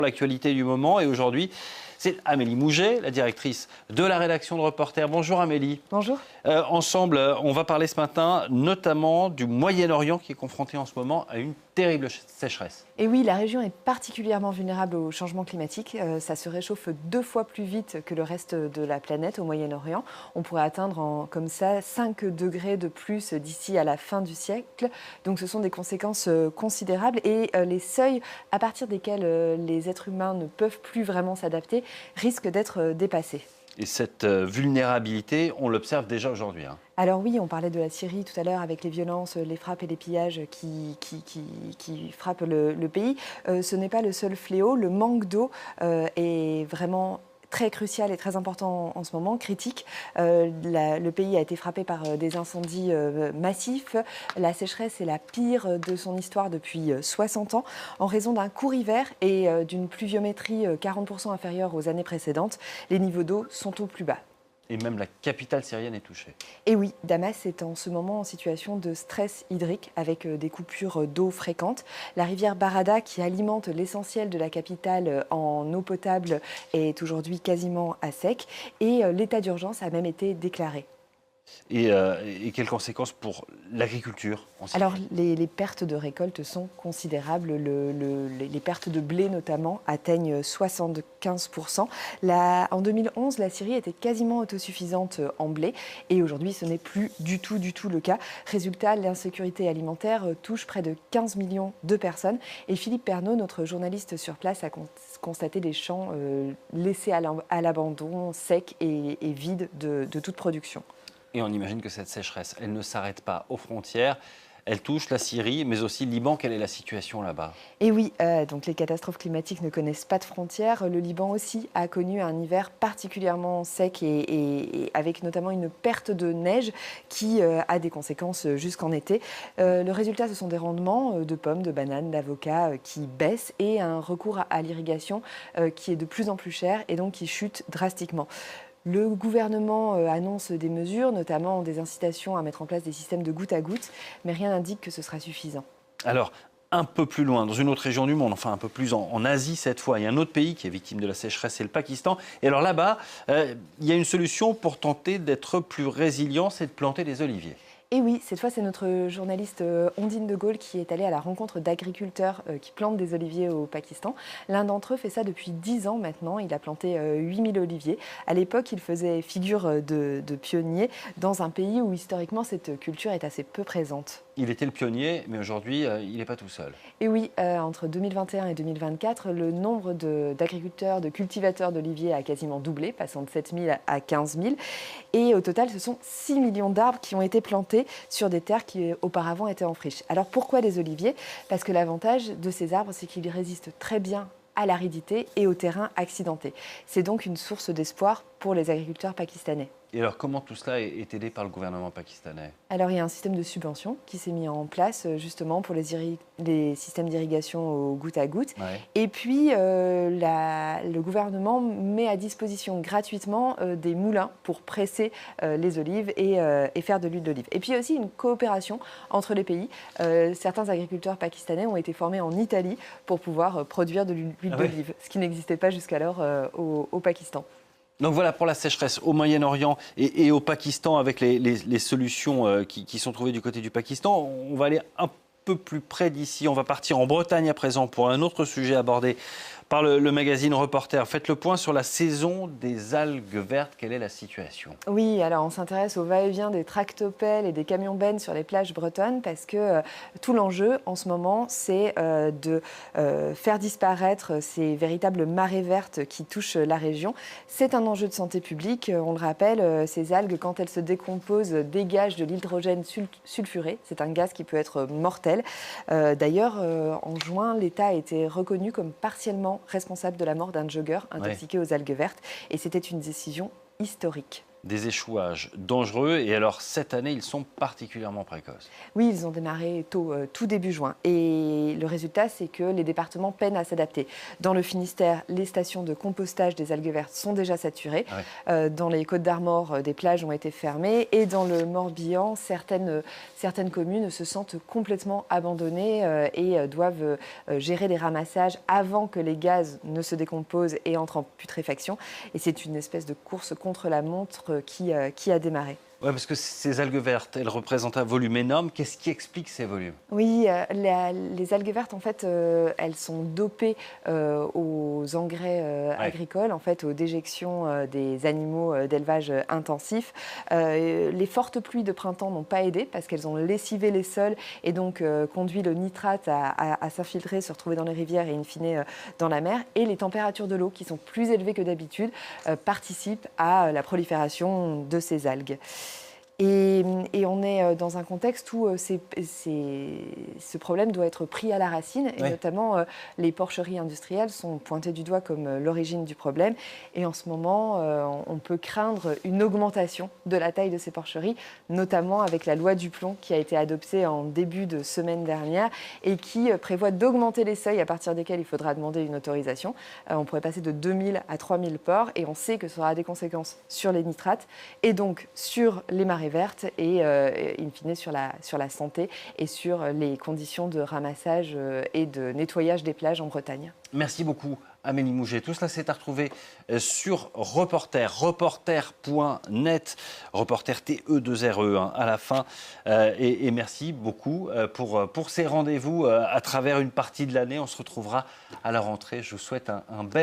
L'actualité du moment et aujourd'hui, c'est Amélie Mouget, la directrice de la rédaction de Reporter. Bonjour Amélie. Bonjour. Ensemble, on va parler ce matin notamment du Moyen-Orient qui est confronté en ce moment à une terrible sécheresse. Et oui, la région est particulièrement vulnérable au changement climatique. Ça se réchauffe 2 fois plus vite que le reste de la planète au Moyen-Orient. On pourrait atteindre comme ça 5 degrés de plus d'ici à la fin du siècle. Donc ce sont des conséquences considérables et les seuils à partir desquels les êtres humains ne peuvent plus vraiment s'adapter risquent d'être dépassés. Et cette vulnérabilité, on l'observe déjà aujourd'hui. Alors oui, on parlait de la Syrie tout à l'heure avec les violences, les frappes et les pillages qui frappent le pays. Ce n'est pas le seul fléau. Le manque d'eau est vraiment très crucial et très important en ce moment, critique. Le pays a été frappé par des incendies massifs. La sécheresse est la pire de son histoire depuis 60 ans, en raison d'un court hiver et d'une pluviométrie 40% inférieure aux années précédentes. Les niveaux d'eau sont au plus bas. Et même la capitale syrienne est touchée. Et oui, Damas est en ce moment en situation de stress hydrique avec des coupures d'eau fréquentes. La rivière Barada, qui alimente l'essentiel de la capitale en eau potable, est aujourd'hui quasiment à sec. Et l'état d'urgence a même été déclaré. Et quelles conséquences pour l'agriculture? Alors, les pertes de récolte sont considérables. Les pertes de blé, notamment, atteignent 75%. En 2011, la Syrie était quasiment autosuffisante en blé. Et aujourd'hui, ce n'est plus du tout le cas. Résultat, l'insécurité alimentaire touche près de 15 millions de personnes. Et Philippe Pernaut, notre journaliste sur place, a constaté des champs laissés à l'abandon, secs et vides de toute production. Et on imagine que cette sécheresse, elle ne s'arrête pas aux frontières. Elle touche la Syrie, mais aussi le Liban. Quelle est la situation là-bas? Et oui, donc les catastrophes climatiques ne connaissent pas de frontières. Le Liban aussi a connu un hiver particulièrement sec et avec notamment une perte de neige qui a des conséquences jusqu'en été. Le résultat, ce sont des rendements de pommes, de bananes, d'avocats qui baissent et un recours à l'irrigation qui est de plus en plus cher et donc qui chute drastiquement. Le gouvernement annonce des mesures, notamment des incitations à mettre en place des systèmes de goutte à goutte, mais rien n'indique que ce sera suffisant. Alors, un peu plus loin, dans une autre région du monde, enfin un peu plus en Asie cette fois, il y a un autre pays qui est victime de la sécheresse, c'est le Pakistan. Et alors là-bas, il y a une solution pour tenter d'être plus résilient, c'est de planter des oliviers. Et oui, cette fois, c'est notre journaliste Ondine de Gaulle qui est allée à la rencontre d'agriculteurs qui plantent des oliviers au Pakistan. L'un d'entre eux fait ça depuis 10 ans maintenant. Il a planté 8000 oliviers. À l'époque, il faisait figure de pionnier dans un pays où historiquement cette culture est assez peu présente. Il était le pionnier, mais aujourd'hui, il n'est pas tout seul. Et oui, entre 2021 et 2024, le nombre d'agriculteurs, de cultivateurs d'oliviers a quasiment doublé, passant de 7000 à 15 000. Et au total, ce sont 6 millions d'arbres qui ont été plantés sur des terres qui auparavant étaient en friche. Alors pourquoi des oliviers? Parce que l'avantage de ces arbres, c'est qu'ils résistent très bien à l'aridité et au terrain accidenté. C'est donc une source d'espoir pour les agriculteurs pakistanais. Et alors, comment tout cela est aidé par le gouvernement pakistanais? Alors, il y a un système de subvention qui s'est mis en place justement pour les systèmes d'irrigation au goutte à goutte. Ouais. Et puis, le gouvernement met à disposition gratuitement des moulins pour presser les olives et faire de l'huile d'olive. Et puis, il y a aussi une coopération entre les pays. Certains agriculteurs pakistanais ont été formés en Italie pour pouvoir produire de l'huile d'olive, ce qui n'existait pas jusqu'alors au Pakistan. Donc voilà pour la sécheresse au Moyen-Orient et au Pakistan avec les solutions qui sont trouvées du côté du Pakistan. On va aller un peu plus près d'ici. On va partir en Bretagne à présent pour un autre sujet abordé par le magazine Reporter. Faites le point sur la saison des algues vertes. Quelle est la situation? Oui, alors on s'intéresse au va-et-vient des tractopelles et des camions-bennes sur les plages bretonnes parce que tout l'enjeu en ce moment, c'est de faire disparaître ces véritables marées vertes qui touchent la région. C'est un enjeu de santé publique. On le rappelle, ces algues, quand elles se décomposent, dégagent de l'hydrogène sulfuré. C'est un gaz qui peut être mortel. D'ailleurs, en juin, l'État a été reconnu comme partiellement responsable de la mort d'un jogger intoxiqué aux algues vertes. Et c'était une décision historique. des échouages dangereux. Et alors, cette année, ils sont particulièrement précoces. Oui, ils ont démarré tôt, tout début juin. Et le résultat, c'est que les départements peinent à s'adapter. Dans le Finistère, les stations de compostage des algues vertes sont déjà saturées. Ah ouais. Dans les Côtes-d'Armor, des plages ont été fermées. Et dans le Morbihan, certaines communes se sentent complètement abandonnées et doivent gérer les ramassages avant que les gaz ne se décomposent et entrent en putréfaction. Et c'est une espèce de course contre la montre qui a démarré. Oui, parce que ces algues vertes, elles représentent un volume énorme. Qu'est-ce qui explique ces volumes? Oui, les algues vertes, en fait, elles sont dopées aux engrais agricoles, en fait, aux déjections des animaux d'élevage intensif. Les fortes pluies de printemps n'ont pas aidé parce qu'elles ont lessivé les sols et donc conduit le nitrate à s'infiltrer, se retrouver dans les rivières et in fine dans la mer. Et les températures de l'eau, qui sont plus élevées que d'habitude, participent à la prolifération de ces algues. Et on est dans un contexte où ce problème doit être pris à la racine. Et notamment, les porcheries industrielles sont pointées du doigt comme l'origine du problème. Et en ce moment, on peut craindre une augmentation de la taille de ces porcheries, notamment avec la loi du plomb qui a été adoptée en début de semaine dernière et qui prévoit d'augmenter les seuils à partir desquels il faudra demander une autorisation. On pourrait passer de 2000 à 3000 porcs et on sait que ça aura des conséquences sur les nitrates et donc sur les marées vertes et in fine sur la santé et sur les conditions de ramassage et de nettoyage des plages en Bretagne. Merci beaucoup, Amélie Mouget. Tout cela, c'est à retrouver sur reporter.net, reporter TE2RE à la fin. Et merci beaucoup pour ces rendez-vous à travers une partie de l'année. On se retrouvera à la rentrée. Je vous souhaite un bel